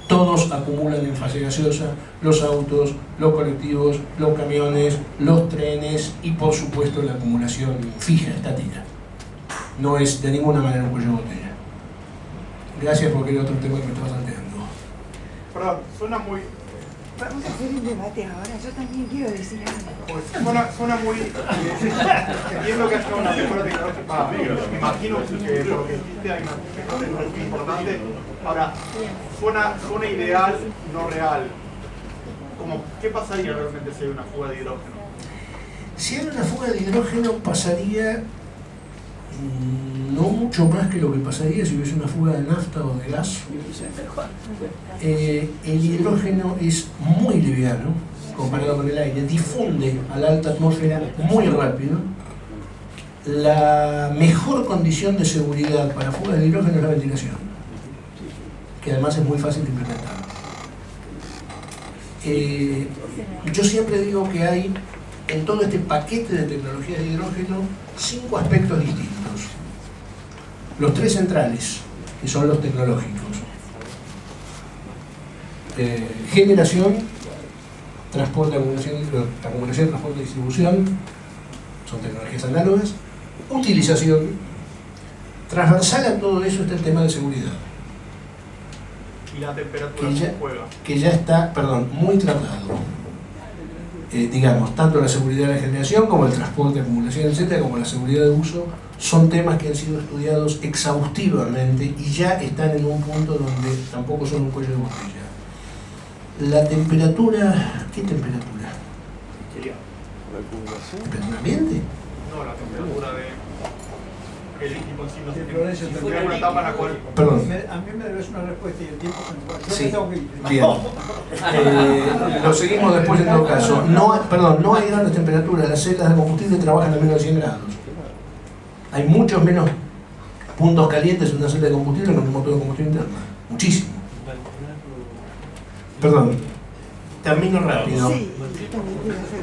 todos acumulan en fase gaseosa, los autos, los colectivos, los camiones, los trenes y por supuesto la acumulación fija, estática. No es de ninguna manera un cuello de botella. Gracias, porque era otro tema que me estaba planteando. Perdón, suena muy... Vamos a hacer un debate ahora, yo también quiero decir algo. Pues suena muy... entiendo que haya una mejora tecnológica, me imagino que por lo que dijiste hay una mejora tecnológica importante. Ahora, suena ideal, no real. ¿Qué pasaría realmente si hay una fuga de hidrógeno? Si hay una fuga de hidrógeno pasaría no mucho más que lo que pasaría si hubiese una fuga de nafta o de gas. El hidrógeno es muy liviano comparado con el aire, difunde a la alta atmósfera muy rápido. La mejor condición de seguridad para fuga de hidrógeno es la ventilación, que además es muy fácil de implementar. Yo siempre digo que hay en todo este paquete de tecnologías de hidrógeno 5 aspectos distintos. Los 3 centrales, que son los tecnológicos. Generación, transporte, acumulación, transporte y distribución, son tecnologías análogas. Utilización, transversal a todo eso está el tema de seguridad. Y la temperatura que juega. Que ya está, muy tratado. Digamos, tanto la seguridad de la generación como el transporte, acumulación, etcétera, como la seguridad de uso, son temas que han sido estudiados exhaustivamente y ya están en un punto donde tampoco son un cuello de botella. La temperatura, ¿qué temperatura? ¿Temperatura ambiente? No, la temperatura del equipo en sí, no sé. Una etapa en la cual... Perdón. A mí me debes una respuesta y el tiempo se me va. Yo Sí. me tengo que ir. Bien. Lo seguimos después en todo caso. No hay grandes temperaturas. Las celdas de combustible trabajan a menos de 100 grados. Hay muchos menos puntos calientes en una celda de combustible que en un motor de combustión interna. Muchísimo. Perdón. Termino rápido. Sí, yo también quiero hacer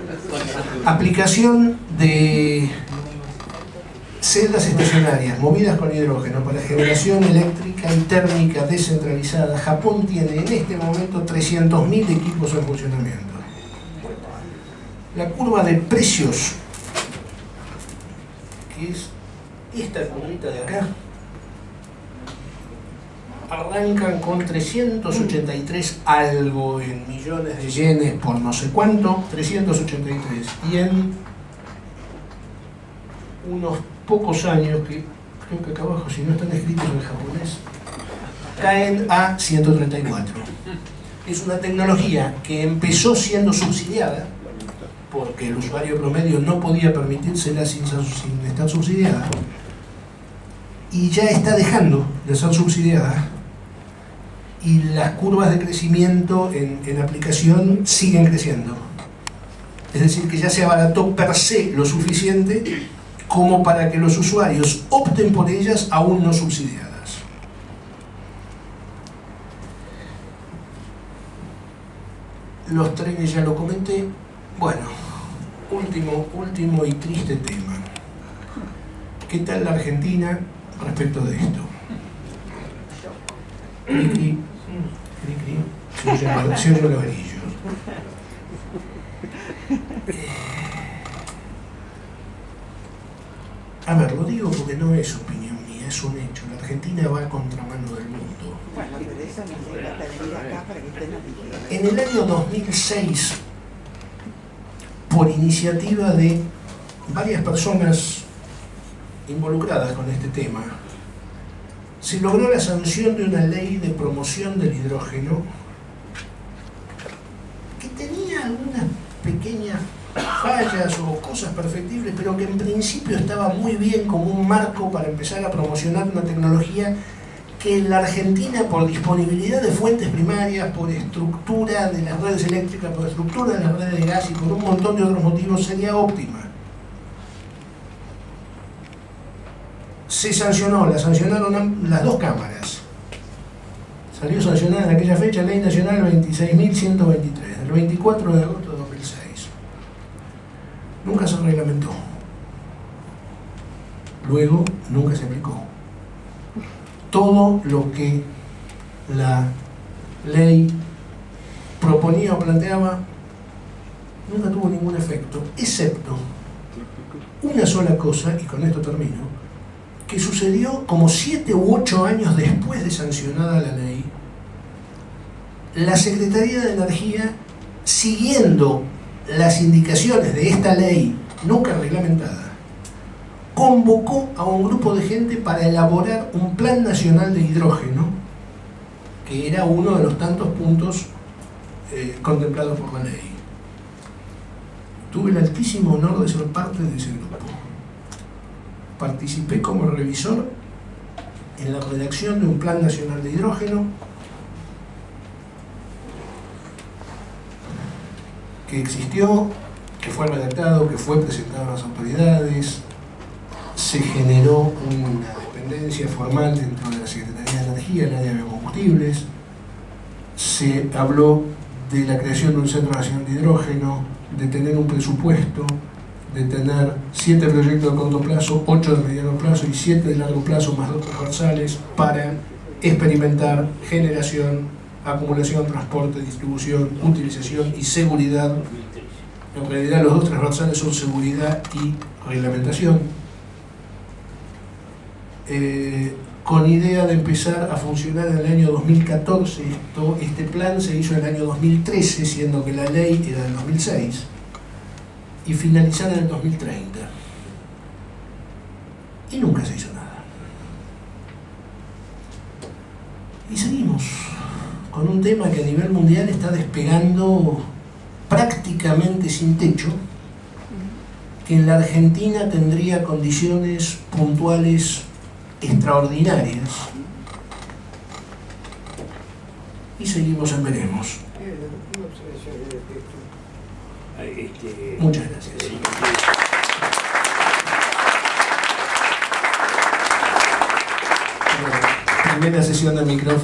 eso. Aplicación de celdas estacionarias movidas con hidrógeno para generación eléctrica y térmica descentralizada. Japón tiene en este momento 300.000 equipos en funcionamiento. La curva de precios, que es esta curvita de acá, arrancan con 383 algo en millones de yenes por no sé cuánto, 383, y en unos pocos años, que creo que acá abajo, si no están escritos en japonés, caen a 134. Es una tecnología que empezó siendo subsidiada, porque el usuario promedio no podía permitírsela sin estar subsidiada, y ya está dejando de ser subsidiada, y las curvas de crecimiento en aplicación siguen creciendo. Es decir, que ya se abarató per se lo suficiente como para que los usuarios opten por ellas aún no subsidiadas. los trenes ya lo comenté. Bueno, último y triste tema. ¿Qué tal la Argentina respecto de esto? Cri, se oyen los grillos. A ver, lo digo porque no es opinión mía, es un hecho. La Argentina va a contramano del mundo. Bueno, pero eso no se trata de venir acá para que usted nos diga. En el año 2006, por iniciativa de varias personas involucradas con este tema, se logró la sanción de una ley de promoción del hidrógeno que tenía algunas pequeñas fallas o cosas perfectibles, pero que en principio estaba muy bien como un marco para empezar a promocionar una tecnología que en la Argentina, por disponibilidad de fuentes primarias, por estructura de las redes eléctricas, por estructura de las redes de gas y por un montón de otros motivos, sería óptima. Se sancionó, la sancionaron las dos cámaras. Salió sancionada en aquella fecha Ley Nacional 26.123, del 24 de agosto de 2006. Nunca se reglamentó. Luego, nunca se aplicó. Todo lo que la ley proponía o planteaba nunca tuvo ningún efecto, excepto una sola cosa, y con esto termino, que sucedió como 7 u 8 años después de sancionada la ley. La Secretaría de Energía, siguiendo las indicaciones de esta ley nunca reglamentada, convocó a un grupo de gente para elaborar un plan nacional de hidrógeno, que era uno de los tantos puntos contemplados por la ley. Tuve el altísimo honor de ser parte de ese grupo. Participé como revisor en la redacción de un plan nacional de hidrógeno que existió, que fue redactado, que fue presentado a las autoridades. Se generó una dependencia formal dentro de la Secretaría de Energía, el área de biocombustibles. Se habló de la creación de un Centro Nacional de Hidrógeno, de tener un presupuesto, de tener 7 proyectos de corto plazo, 8 de mediano plazo y 7 de largo plazo, más 2 transversales, para experimentar generación, acumulación, transporte, distribución, utilización y seguridad. En realidad los 2 transversales son seguridad y reglamentación. Con idea de empezar a funcionar en el año 2014, este plan se hizo en el año 2013, siendo que la ley era del 2006, y finalizar en el 2030. Y nunca se hizo nada. Y seguimos con un tema que a nivel mundial está despegando prácticamente sin techo, que en la Argentina tendría condiciones puntuales extraordinarias, y seguimos en veremos. Muchas gracias. Primera sesión de micrófono.